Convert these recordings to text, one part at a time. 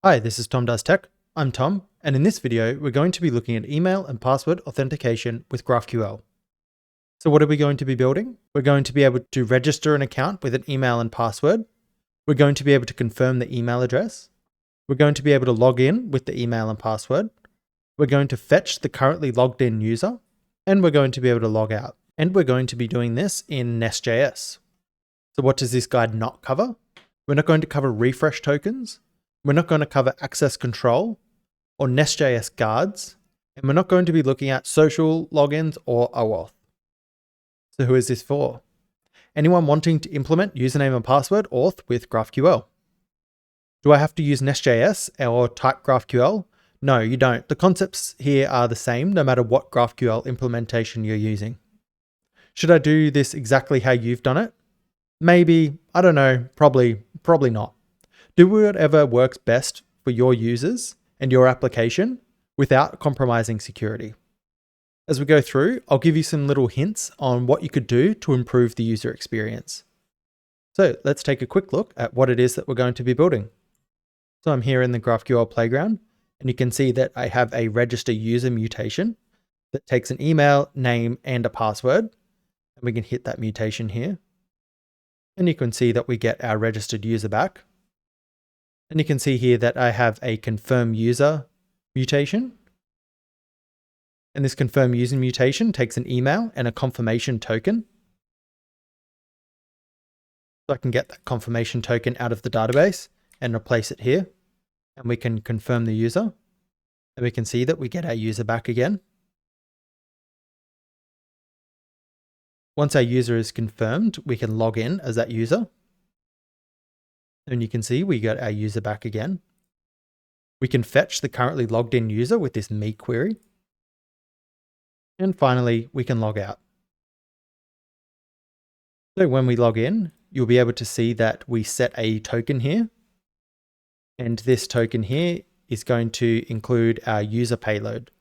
Hi, this is Tom Does Tech. I'm Tom, and in this video, we're going to be looking at email and password authentication with GraphQL. So what are we going to be building? We're going to be able to register an account with an email and password. We're going to be able to confirm the email address. We're going to be able to log in with the email and password. We're going to fetch the currently logged in user, and we're going to be able to log out. And we're going to be doing this in Nest.js. So what does this guide not cover? We're not going to cover refresh tokens. We're not going to cover access control or Nest.js guards, and we're not going to be looking at social logins or OAuth. So who is this for? Anyone wanting to implement username and password auth with GraphQL. Do I have to use Nest.js or type GraphQL? No, you don't. The concepts here are the same no matter what GraphQL implementation you're using. Should I do this exactly how you've done it? Maybe, I don't know, probably not. Do whatever works best for your users and your application without compromising security. As we go through, I'll give you some little hints on what you could do to improve the user experience. So let's take a quick look at what it is that we're going to be building. So I'm here in the GraphQL playground, and you can see that I have a register user mutation that takes an email, name, and a password. And we can hit that mutation here. And you can see that we get our registered user back. And you can see here that I have a confirm user mutation. And this confirm user mutation takes an email and a confirmation token. So I can get that confirmation token out of the database and replace it here. And we can confirm the user. And we can see that we get our user back again. Once our user is confirmed, we can log in as that user. And you can see we got our user back again. We can fetch the currently logged in user with this me query. And finally, we can log out. So when we log in, you'll be able to see that we set a token here. And this token here is going to include our user payload.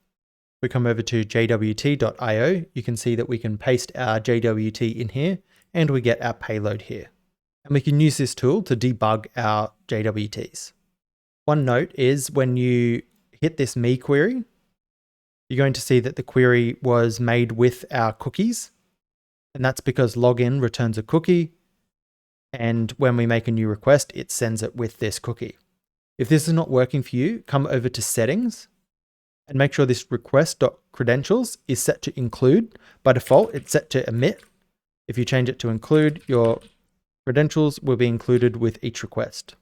If we come over to jwt.io, you can see that we can paste our JWT in here and we get our payload here. And we can use this tool to debug our JWTs. One note is when you hit this me query, you're going to see that the query was made with our cookies. And that's because login returns a cookie. And when we make a new request, it sends it with this cookie. If this is not working for you, come over to settings and make sure this request.credentials is set to include. By default, it's set to emit. If you change it to include, your credentials will be included with each request.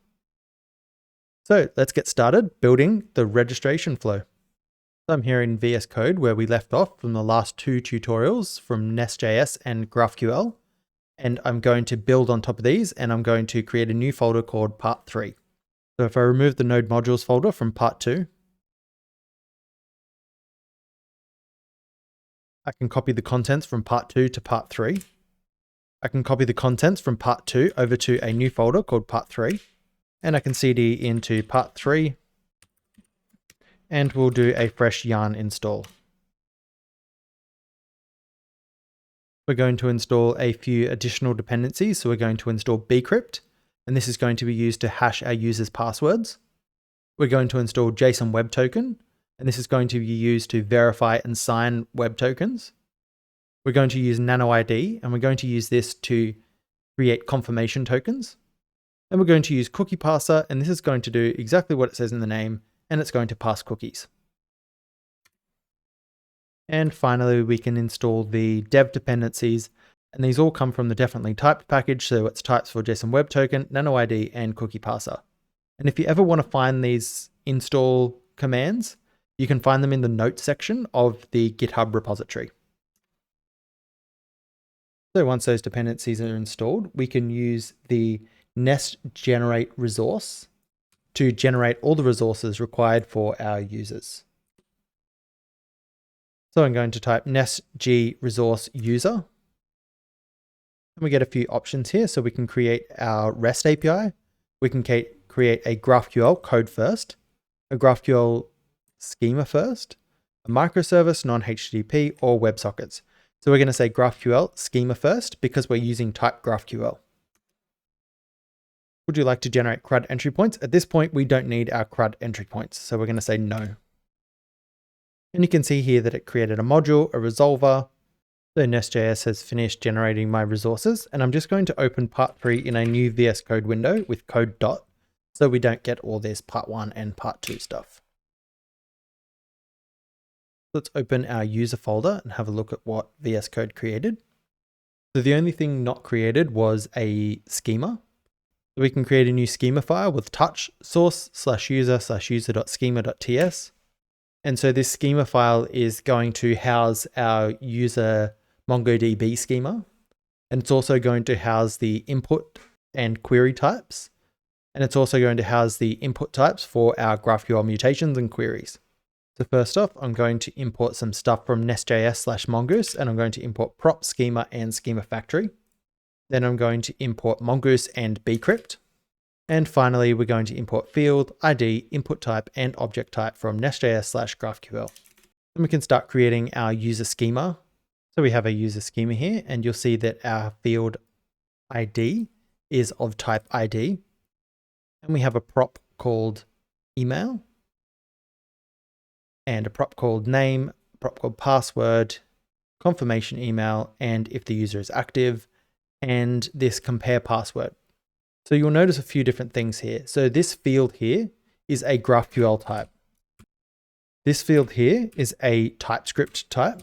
So let's get started building the registration flow. So I'm here in VS Code where we left off from the last two tutorials from Nest.js and GraphQL. And I'm going to build on top of these and I'm going to create a new folder called part 3. So if I remove the node modules folder from part 2, I can copy the contents from part 2 to part 3. I can copy the contents from part 2 over to a new folder called part 3. And I can cd into part 3. And we'll do a fresh yarn install. We're going to install a few additional dependencies. So we're going to install bcrypt. And this is going to be used to hash our users' passwords. We're going to install JSON Web Token. And this is going to be used to verify and sign web tokens. We're going to use NanoID, and we're going to use this to create confirmation tokens. And we're going to use Cookie Parser, and this is going to do exactly what it says in the name, and it's going to pass cookies. And finally, we can install the dev dependencies, and these all come from the definitely typed package, so it's types for JSON Web Token, NanoID, and Cookie Parser. And if you ever want to find these install commands, you can find them in the notes section of the GitHub repository. So once those dependencies are installed, we can use the Nest generate resource to generate all the resources required for our users. So I'm going to type nest g resource user. And we get a few options here. So we can create our REST API. We can create a GraphQL code first, a GraphQL schema first, a microservice, non-HTTP, or WebSockets. So we're going to say GraphQL schema first because we're using type GraphQL. Would you like to generate CRUD entry points? At this point, we don't need our CRUD entry points, so we're going to say no. And you can see here that it created a module, a resolver. So Nest.js has finished generating my resources, and I'm just going to open part 3 in a new VS Code window with code dot, so we don't get all this part 1 and part 2 stuff. Let's open our user folder and have a look at what VS Code created. So the only thing not created was a schema. So we can create a new schema file with touch source/user/user.schema.ts. And so this schema file is going to house our user MongoDB schema. And it's also going to house the input and query types. And it's also going to house the input types for our GraphQL mutations and queries. So first off, I'm going to import some stuff from Nest.js/Mongoose, and I'm going to import prop, schema, and schema factory. Then I'm going to import Mongoose and bcrypt. And finally, we're going to import field, ID, input type, and object type from Nest.js/GraphQL. Then we can start creating our user schema. So we have a user schema here, and you'll see that our field ID is of type ID. And we have a prop called email, and a prop called name, a prop called password, confirmation email, and if the user is active, and this compare password. So you'll notice a few different things here. So this field here is a GraphQL type. This field here is a TypeScript type.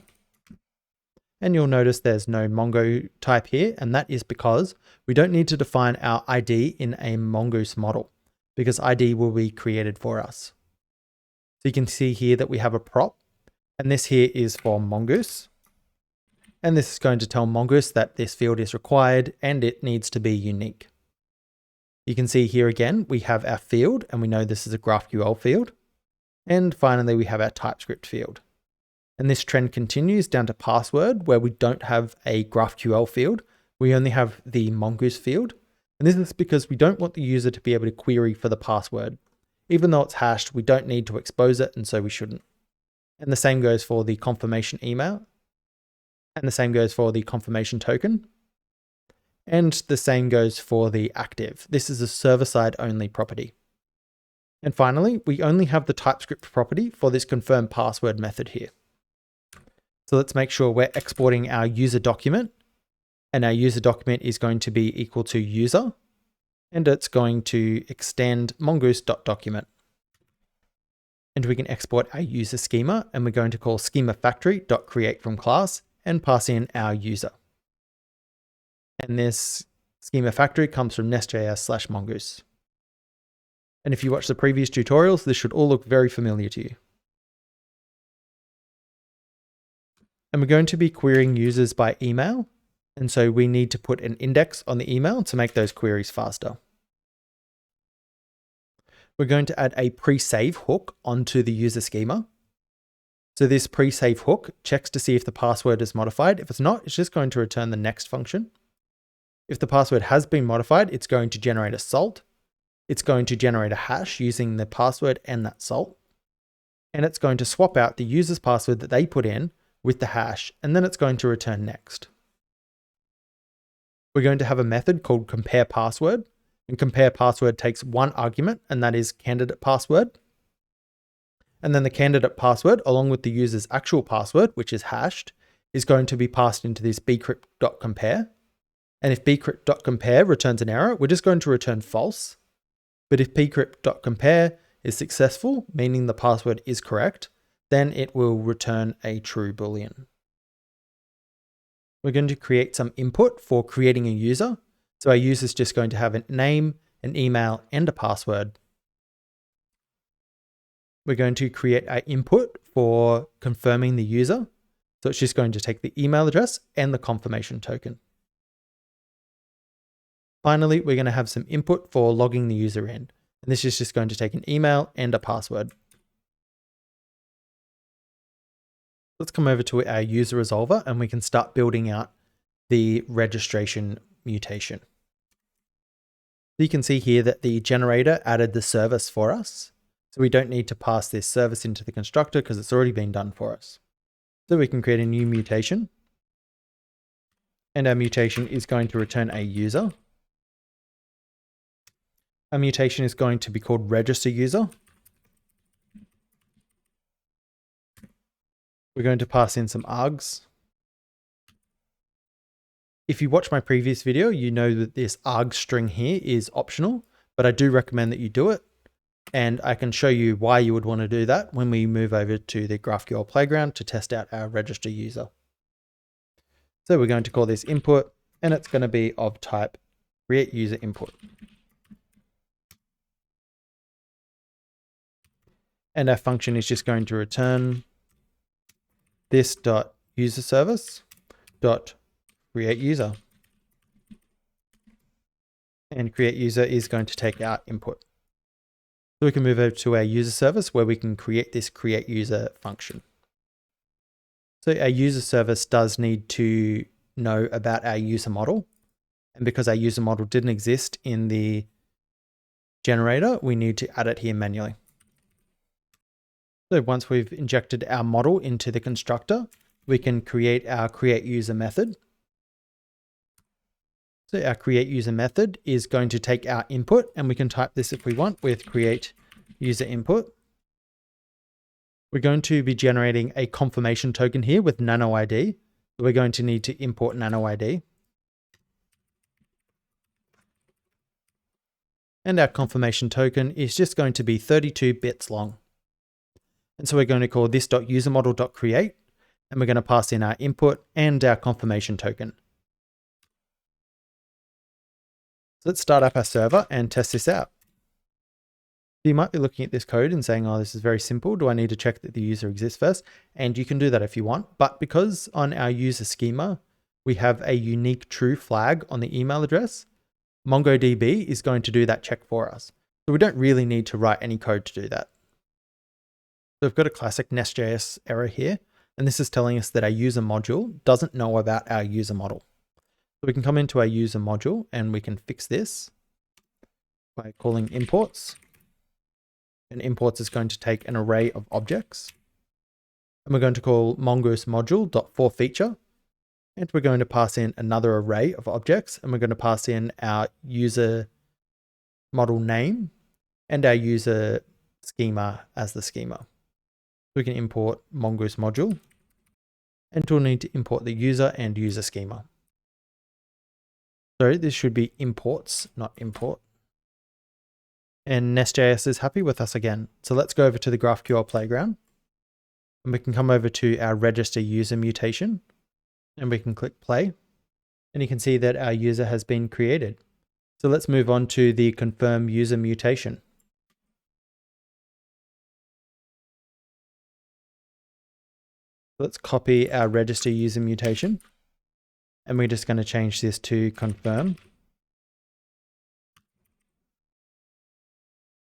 And you'll notice there's no Mongo type here, and that is because we don't need to define our ID in a Mongoose model, because ID will be created for us. So you can see here that we have a prop, and this here is for Mongoose. And this is going to tell Mongoose that this field is required and it needs to be unique. You can see here again, we have our field, and we know this is a GraphQL field. And finally, we have our TypeScript field. And this trend continues down to password, where we don't have a GraphQL field. We only have the Mongoose field. And this is because we don't want the user to be able to query for the password. Even though it's hashed, we don't need to expose it, and so we shouldn't. And the same goes for the confirmation email. And the same goes for the confirmation token. And the same goes for the active. This is a server-side only property. And finally, we only have the TypeScript property for this confirm password method here. So let's make sure we're exporting our user document, and our user document is going to be equal to user, and it's going to extend mongoose.document. And we can export our user schema, and we're going to call schema factory.create from class and pass in our user. And this schema factory comes from Nest.js/Mongoose. And if you watch the previous tutorials, this should all look very familiar to you. And we're going to be querying users by email. And so we need to put an index on the email to make those queries faster. We're going to add a pre-save hook onto the user schema. So this pre-save hook checks to see if the password is modified. If it's not, it's just going to return the next function. If the password has been modified, it's going to generate a salt. It's going to generate a hash using the password and that salt. And it's going to swap out the user's password that they put in with the hash, and then it's going to return next. We're going to have a method called compare password, and compare password takes one argument, and that is candidate password. And then the candidate password, along with the user's actual password, which is hashed, is going to be passed into this bcrypt.compare. And if bcrypt.compare returns an error, we're just going to return false. But if bcrypt.compare is successful, meaning the password is correct, then it will return a true Boolean. We're going to create some input for creating a user. So our user is just going to have a name, an email, and a password. We're going to create an input for confirming the user. So it's just going to take the email address and the confirmation token. Finally, we're going to have some input for logging the user in. And this is just going to take an email and a password. Let's come over to our user resolver, and we can start building out the registration mutation. So you can see here that the generator added the service for us. So we don't need to pass this service into the constructor because it's already been done for us. So we can create a new mutation. And our mutation is going to return a user. Our mutation is going to be called register user. We're going to pass in some args. If you watch my previous video, you know that this arg string here is optional, but I do recommend that you do it. And I can show you why you would want to do that when we move over to the GraphQL playground to test out our register user. So we're going to call this input, and it's going to be of type create user input. And our function is just going to return this dot user service dot create user. And create user is going to take our input. So we can move over to our user service where we can create this create user function. So our user service does need to know about our user model. And because our user model didn't exist in the generator, we need to add it here manually. So once we've injected our model into the constructor, we can create our create user method. So our create user method is going to take our input, and we can type this if we want with create user input. We're going to be generating a confirmation token here with NanoID. We're going to need to import NanoID. And our confirmation token is just going to be 32 bits long. And so we're going to call this .userModel.create, and we're going to pass in our input and our confirmation token. So let's start up our server and test this out. You might be looking at this code and saying, oh, this is very simple. Do I need to check that the user exists first? And you can do that if you want. But because on our user schema, we have a unique true flag on the email address, MongoDB is going to do that check for us. So we don't really need to write any code to do that. So we've got a classic Nest.js error here. And this is telling us that our user module doesn't know about our user model. So we can come into our user module and we can fix this by calling imports. And imports is going to take an array of objects. And we're going to call mongoose module.forFeature. And we're going to pass in another array of objects. And we're going to pass in our user model name and our user schema as the schema. We can import mongoose module. And we'll need to import the user and user schema. So this should be imports, not import. And Nest.js is happy with us again. So let's go over to the GraphQL playground. And we can come over to our register user mutation. And we can click play. And you can see that our user has been created. So let's move on to the confirm user mutation. Let's copy our register user mutation. And we're just going to change this to confirm.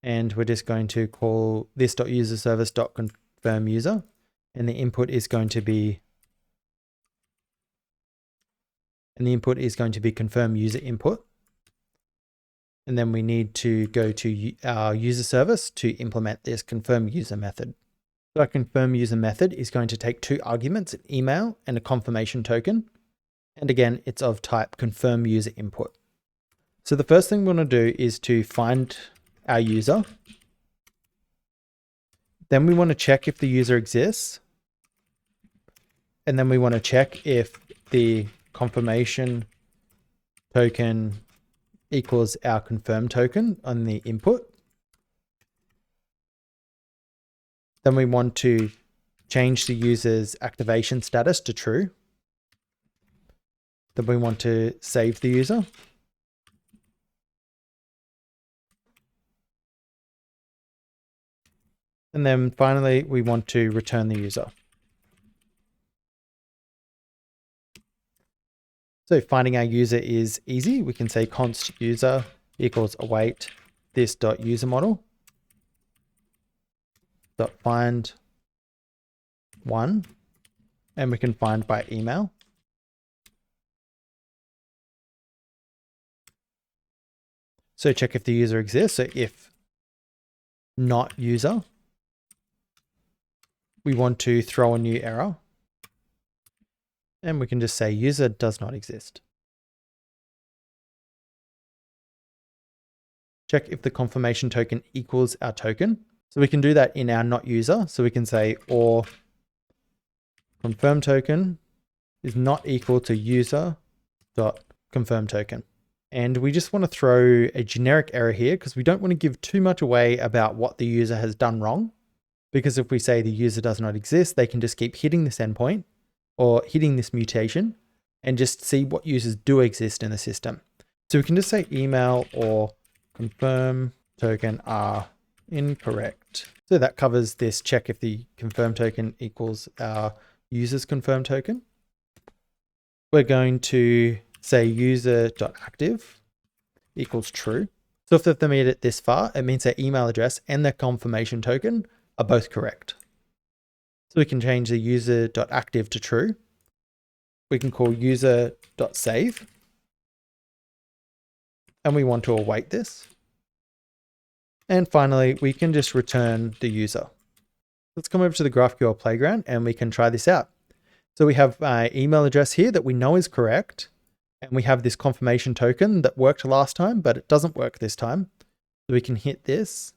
And we're just going to call this .userService.confirm user. And the input is going to be confirm user input. And then we need to go to our user service to implement this confirm user method. So our confirm user method is going to take two arguments, an email and a confirmation token. And again, it's of type confirm user input. So the first thing we want to do is to find our user. Then we want to check if the user exists. And then we want to check if the confirmation token equals our confirm token on the input. Then we want to change the user's activation status to true. Then we want to save the user. And then finally, we want to return the user. So finding our user is easy. We can say const user equals await this .user model .find one, and we can find by email. So check if the user exists. So if not user, we want to throw a new error. And we can just say user does not exist. check if the confirmation token equals our token. So we can do that in our not user. So we can say, or confirm token is not equal to user dot confirm token. And we just want to throw a generic error here because we don't want to give too much away about what the user has done wrong. Because if we say the user does not exist, they can just keep hitting this endpoint or hitting this mutation and just see what users do exist in the system. So we can just say email or confirm token are incorrect. So that covers this check if the confirm token equals our user's confirm token. We're going to say user.active equals true. So if they've made it this far, it means their email address and their confirmation token are both correct. So we can change the user.active to true. We can call user.save. And we want to await this. And finally, we can just return the user. Let's come over to the GraphQL playground and we can try this out. So we have my email address here that we know is correct. And we have this confirmation token that worked last time, but it doesn't work this time. So we can hit this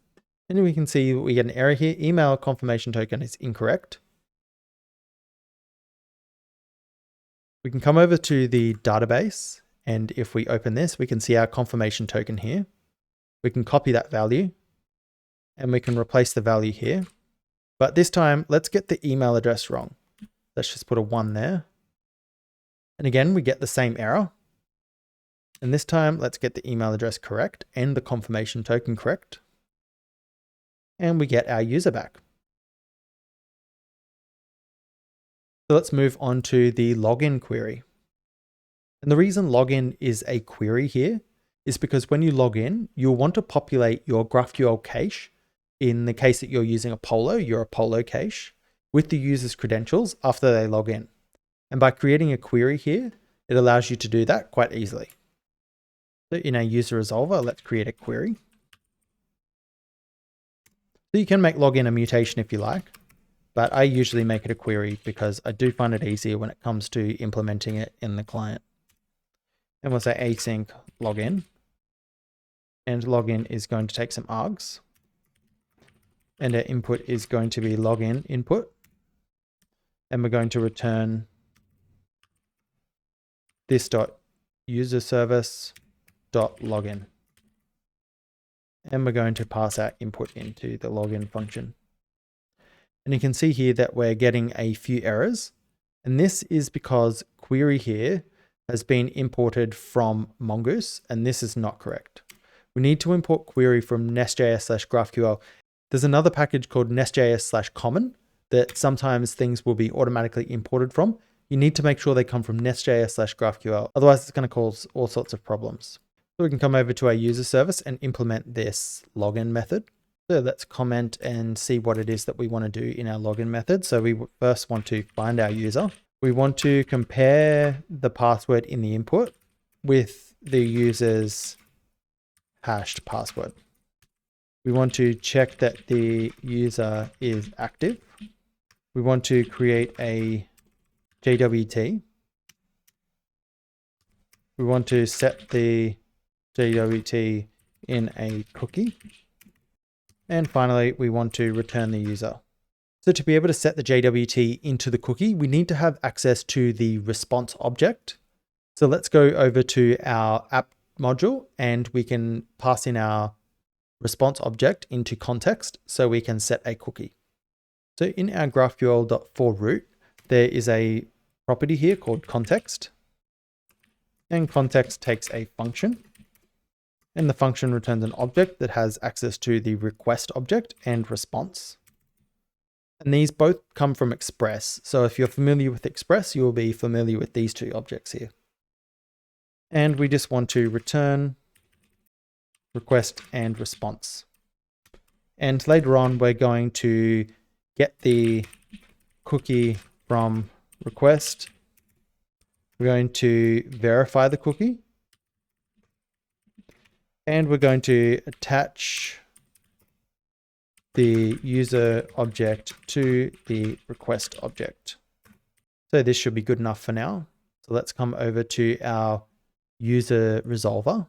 and we can see we get an error here. Email confirmation token is incorrect. We can come over to the database. And if we open this, we can see our confirmation token here. We can copy that value and we can replace the value here. But this time, let's get the email address wrong. Let's just put a 1 there. And again, we get the same error. And this time, let's get the email address correct and the confirmation token correct. And we get our user back. So let's move on to the login query. And the reason login is a query here is because when you log in, you'll want to populate your GraphQL cache. In the case that you're using your Apollo cache with the user's credentials after they log in. And by creating a query here, it allows you to do that quite easily. So in our user resolver, let's create a query. So you can make login a mutation if you like, but I usually make it a query because I do find it easier when it comes to implementing it in the client. And we'll say async login. And login is going to take some args. And our input is going to be login input. And we're going to return this dot user service dot login. And we're going to pass our input into the login function. And you can see here that we're getting a few errors. And this is because query here has been imported from Mongoose, and this is not correct. We need to import query from nest.js/GraphQL. There's another package called nest.js/common that sometimes things will be automatically imported from. You need to make sure they come from nest.js/GraphQL. Otherwise, it's going to cause all sorts of problems. So we can come over to our user service and implement this login method. So let's comment and see what it is that we want to do in our login method. So we first want to find our user. We want to compare the password in the input with the user's hashed password. We want to check that the user is active. We want to create a JWT. We want to set the JWT in a cookie. And finally, we want to return the user. So to be able to set the JWT into the cookie, we need to have access to the response object. So let's go over to our app module and we can pass in our response object into context so we can set a cookie. So in our GraphQL.forRoot, there is a property here called context. And context takes a function. And the function returns an object that has access to the request object and response. And these both come from Express. So if you're familiar with Express, you will be familiar with these two objects here. And we just want to return request and response. And later on, we're going to get the cookie from request. We're going to verify the cookie. And we're going to attach the user object to the request object. So this should be good enough for now. So let's come over to our user resolver.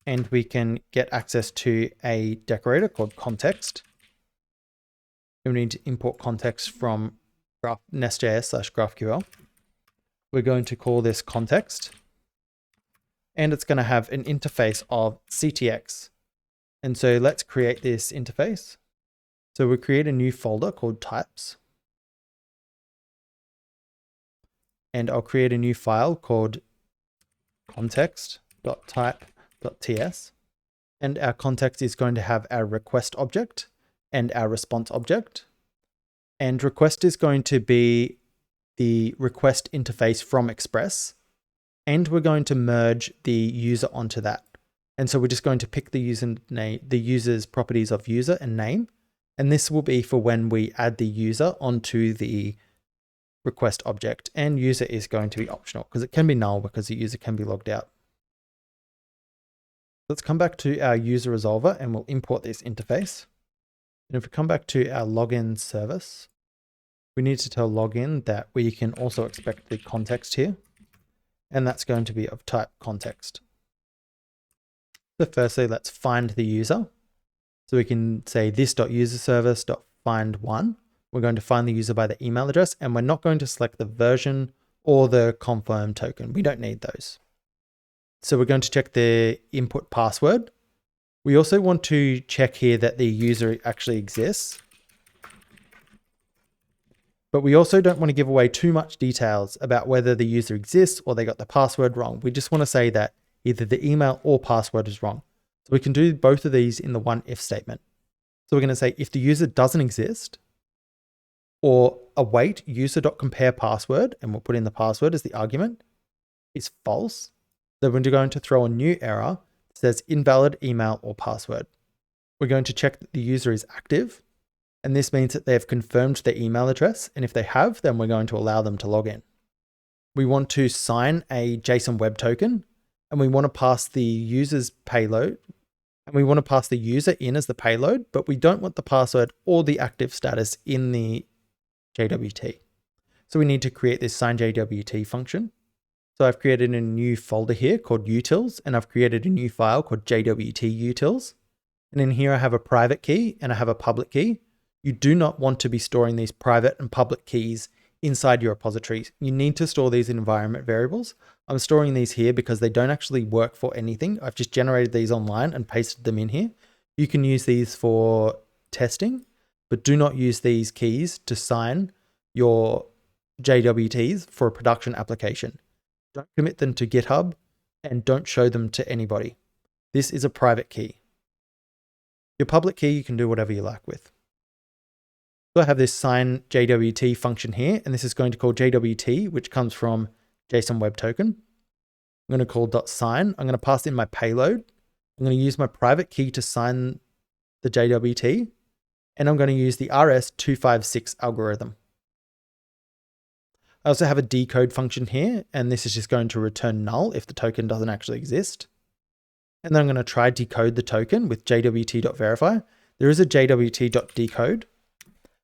and we can get access to a decorator called context. And we need to import context from Nest.js/GraphQL. We're going to call this context, and it's going to have an interface of CTX. And so let's create this interface. So we create a new folder called types. And I'll create a new file called context.type.ts. And our context is going to have our request object and our response object. And request is going to be the request interface from Express. And we're going to merge the user onto that. And so we're just going to pick the user's properties of user and name. And this will be for when we add the user onto the request object, and user is going to be optional because it can be null because the user can be logged out. Let's come back to our user resolver and we'll import this interface. And if we come back to our login service, we need to tell login that we can also expect the context here. And that's going to be of type context. So firstly, let's find the user. So we can say this.userservice.find1. We're going to find the user by the email address, and we're not going to select the version or the confirm token. We don't need those. So we're going to check the input password. We also want to check here that the user actually exists. But we also don't want to give away too much details about whether the user exists or they got the password wrong. We just want to say that either the email or password is wrong. So we can do both of these in the one if statement. So we're going to say if the user doesn't exist, or await user.compare password, and we'll put in the password as the argument, is false, then we're going to throw a new error that says invalid email or password. We're going to check that the user is active, and this means that they've confirmed their email address, and if they have, then we're going to allow them to log in. We want to sign a JSON web token, and we want to pass the user's payload, and we want to pass the user in as the payload, but we don't want the password or the active status in the JWT. So we need to create this sign JWT function. So I've created a new folder here called utils, and I've created a new file called JWT utils. And in here I have a private key and I have a public key. You do not want to be storing these private and public keys inside your repositories. You need to store these in environment variables. I'm storing these here because they don't actually work for anything. I've just generated these online and pasted them in here. You can use these for testing, but do not use these keys to sign your JWTs for a production application. Don't commit them to GitHub and don't show them to anybody. This is a private key. Your public key you can do whatever you like with. So I have this sign JWT function here, and this is going to call JWT, which comes from JSON Web Token. I'm going to call .sign. I'm going to pass in my payload. I'm going to use my private key to sign the JWT, and I'm going to use the RS256 algorithm. I also have a decode function here, and this is just going to return null if the token doesn't actually exist. And then I'm going to try decode the token with jwt.verify. There is a jwt.decode,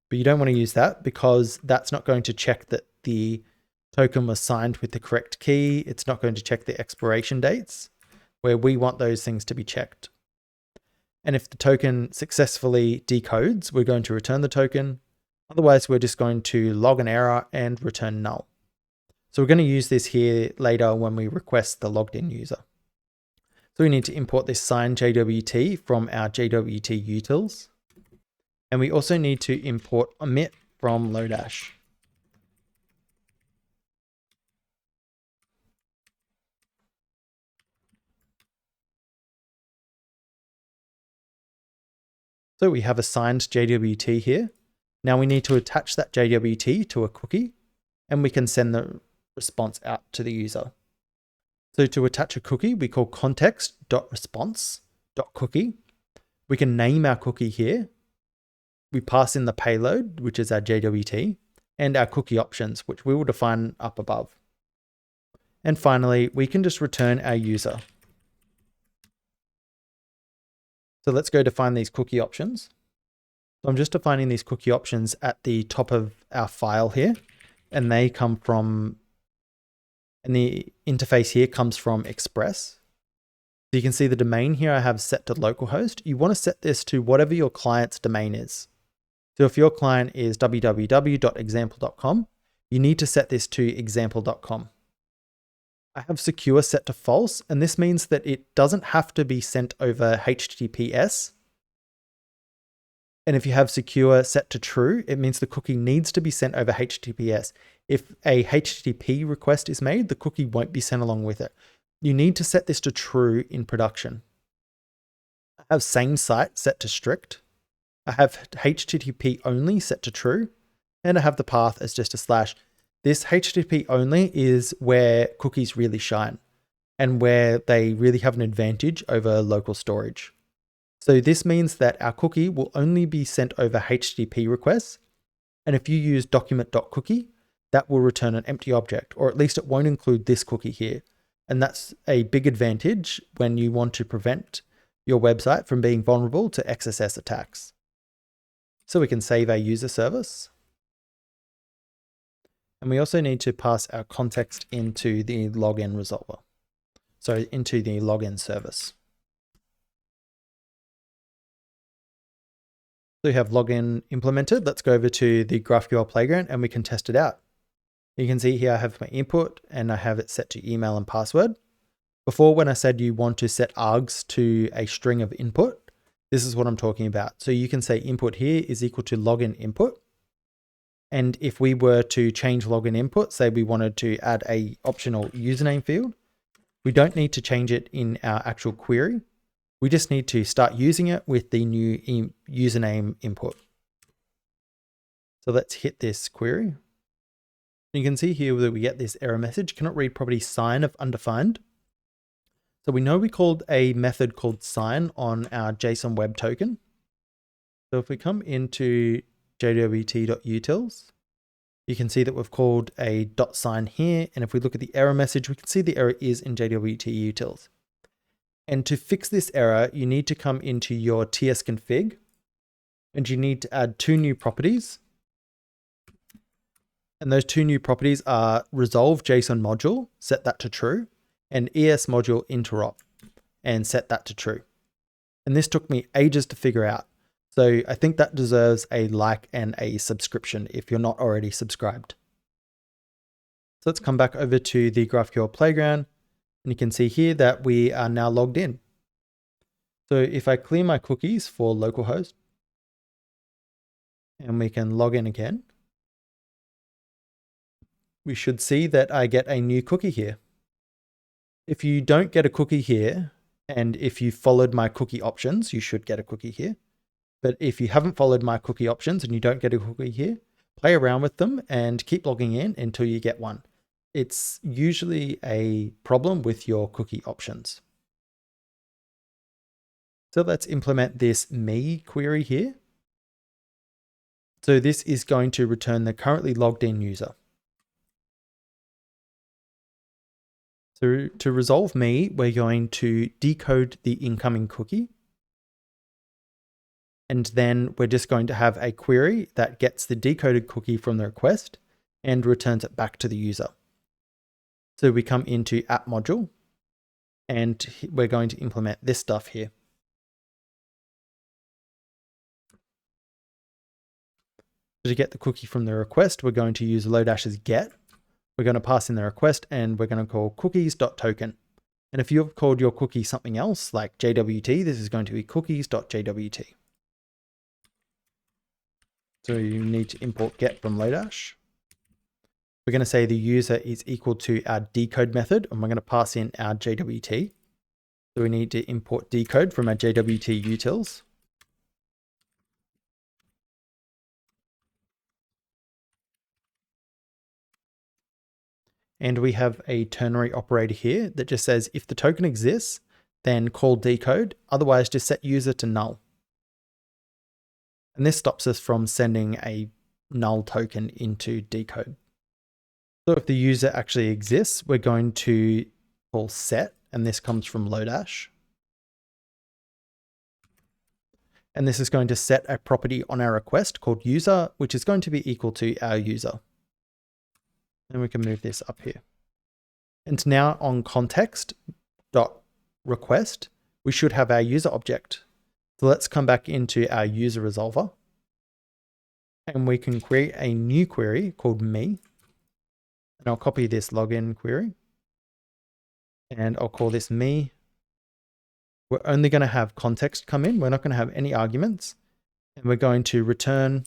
but you don't want to use that because that's not going to check that the token was signed with the correct key. It's not going to check the expiration dates, where we want those things to be checked. And if the token successfully decodes, we're going to return the token. Otherwise, we're just going to log an error and return null. So we're going to use this here later when we request the logged in user. So we need to import this sign JWT from our JWT utils. And we also need to import emit from Lodash. So we have a signed JWT here. Now we need to attach that JWT to a cookie, and we can send the response out to the user. So to attach a cookie, we call context.response.cookie. We can name our cookie here. We pass in the payload, which is our JWT, and our cookie options, which we will define up above. And finally, we can just return our user. So let's go define these cookie options. So I'm just defining these cookie options at the top of our file here, and they come from, and the interface here comes from Express. So you can see the domain here I have set to localhost. You want to set this to whatever your client's domain is. So if your client is www.example.com, you need to set this to example.com. I have secure set to false, and this means that it doesn't have to be sent over HTTPS. And if you have secure set to true, it means the cookie needs to be sent over HTTPS. If a HTTP request is made, the cookie won't be sent along with it. You need to set this to true in production. I have same site set to strict. I have HTTP only set to true. And I have the path as just a slash. This HTTP only is where cookies really shine and where they really have an advantage over local storage. So this means that our cookie will only be sent over HTTP requests. And if you use document.cookie, that will return an empty object, or at least it won't include this cookie here. And that's a big advantage when you want to prevent your website from being vulnerable to XSS attacks. So we can save our user service. And we also need to pass our context into the login resolver. So into the login service. So we have login implemented. Let's go over to the GraphQL playground and we can test it out. You can see here I have my input and I have it set to email and password. Before, when I said you want to set args to a string of input, this is what I'm talking about. So you can say input here is equal to login input. And if we were to change login input, say we wanted to add a optional username field, we don't need to change it in our actual query. We just need to start using it with the new username input. So let's hit this query. You can see here that we get this error message, cannot read property sign of undefined. So we know we called a method called sign on our JSON web token. So if we come into jwt.utils, you can see that we've called a .sign here. And if we look at the error message, we can see the error is in jwt.utils. And to fix this error, you need to come into your tsconfig and you need to add two new properties. And those two new properties are resolve JSON module, set that to true, and ES module interop, and set that to true. And this took me ages to figure out. So I think that deserves a like and a subscription if you're not already subscribed. So let's come back over to the GraphQL playground. And you can see here that we are now logged in. So if I clear my cookies for localhost, and we can log in again, we should see that I get a new cookie here. If you don't get a cookie here, and if you followed my cookie options, you should get a cookie here. But if you haven't followed my cookie options and you don't get a cookie here, play around with them and keep logging in until you get one. It's usually a problem with your cookie options. So let's implement this me query here. So this is going to return the currently logged in user. So to resolve me, we're going to decode the incoming cookie. And then we're just going to have a query that gets the decoded cookie from the request and returns it back to the user. So we come into app module and we're going to implement this stuff here. So to get the cookie from the request, we're going to use Lodash's get. We're going to pass in the request and we're going to call cookies.token. And if you've called your cookie something else like JWT, this is going to be cookies.jwt. So you need to import get from Lodash. We're going to say the user is equal to our decode method, and we're going to pass in our JWT. So we need to import decode from our JWT utils. And we have a ternary operator here that just says if the token exists, then call decode, otherwise just set user to null. And this stops us from sending a null token into decode. So if the user actually exists, we're going to call set, and this comes from Lodash. And this is going to set a property on our request called user, which is going to be equal to our user. And we can move this up here. And now on context dot request, we should have our user object. So let's come back into our user resolver and we can create a new query called me. And I'll copy this login query and I'll call this me. We're only going to have context come in. We're not going to have any arguments. And we're going to return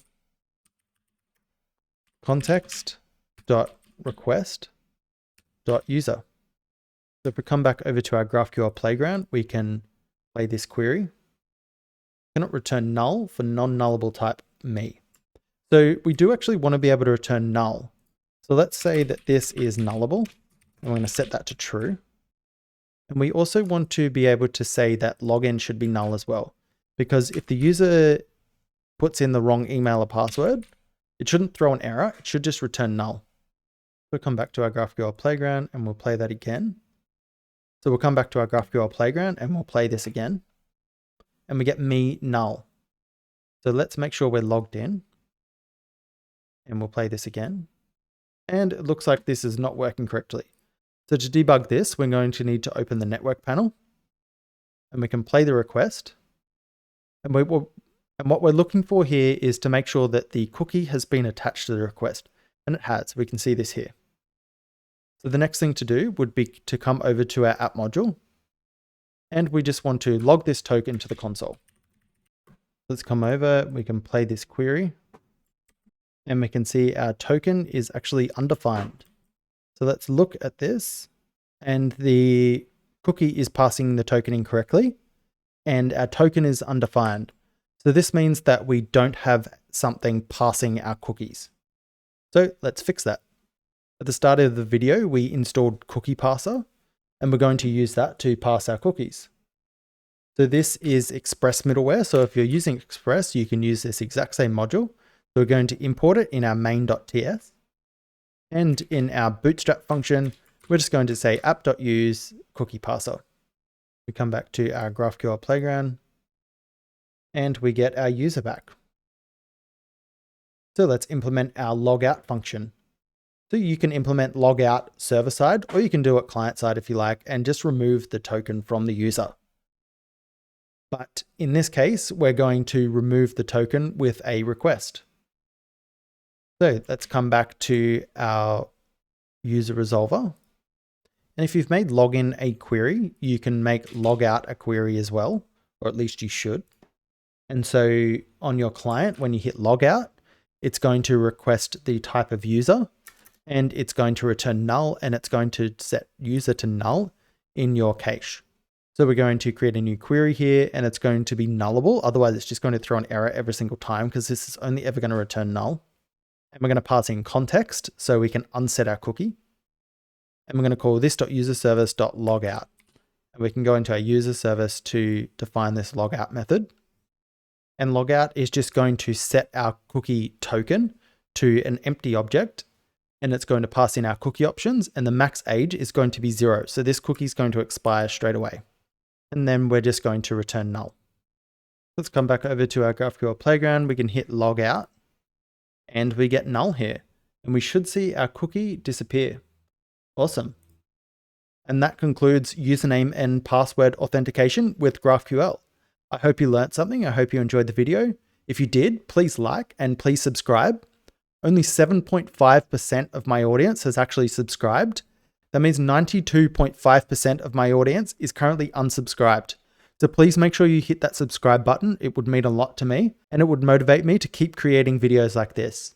context.request.user. So if we come back over to our GraphQL playground, we can play this query. We cannot return null for non-nullable type me. So we do actually want to be able to return null. So let's say that this is nullable. And we're going to set that to true. And we also want to be able to say that login should be null as well. Because if the user puts in the wrong email or password, it shouldn't throw an error. It should just return null. We'll come back to our GraphQL playground and we'll play that again. So we'll come back to our GraphQL playground and we'll play this again. And we get me null. So let's make sure we're logged in. And we'll play this again. And it looks like this is not working correctly. So to debug this, we're going to need to open the network panel. And we can play the request. And what we're looking for here is to make sure that the cookie has been attached to the request. And it has. We can see this here. So the next thing to do would be to come over to our app module. And we just want to log this token to the console. Let's come over. We can play this query. And we can see our token is actually undefined. So let's look at this. And the cookie is passing the token incorrectly. And our token is undefined. So this means that we don't have something passing our cookies. So let's fix that. At the start of the video, we installed Cookie Parser, and we're going to use that to parse our cookies. So this is Express middleware. So if you're using Express, you can use this exact same module. So we're going to import it in our main.ts. And in our Bootstrap function, we're just going to say app.use cookie parser. We come back to our GraphQL playground, and we get our user back. So let's implement our logout function. So you can implement logout server side, or you can do it client side if you like, and just remove the token from the user. But in this case, we're going to remove the token with a request. So let's come back to our user resolver. And if you've made login a query, you can make logout a query as well, or at least you should. And so on your client, when you hit logout, it's going to request the type of user, and it's going to return null, and it's going to set user to null in your cache. So we're going to create a new query here, and it's going to be nullable. Otherwise, it's just going to throw an error every single time because this is only ever going to return null. And we're going to pass in context so we can unset our cookie. And we're going to call this.userservice.logout. And we can go into our user service to define this logout method. And logout is just going to set our cookie token to an empty object. And it's going to pass in our cookie options, and the max age is going to be 0. So this cookie is going to expire straight away. And then we're just going to return null. Let's come back over to our GraphQL playground. We can hit logout and we get null here. And we should see our cookie disappear. Awesome. And that concludes username and password authentication with GraphQL. I hope you learned something. I hope you enjoyed the video. If you did, please like and please subscribe. Only 7.5% of my audience has actually subscribed. That means 92.5% of my audience is currently unsubscribed. So please make sure you hit that subscribe button. It would mean a lot to me, and it would motivate me to keep creating videos like this.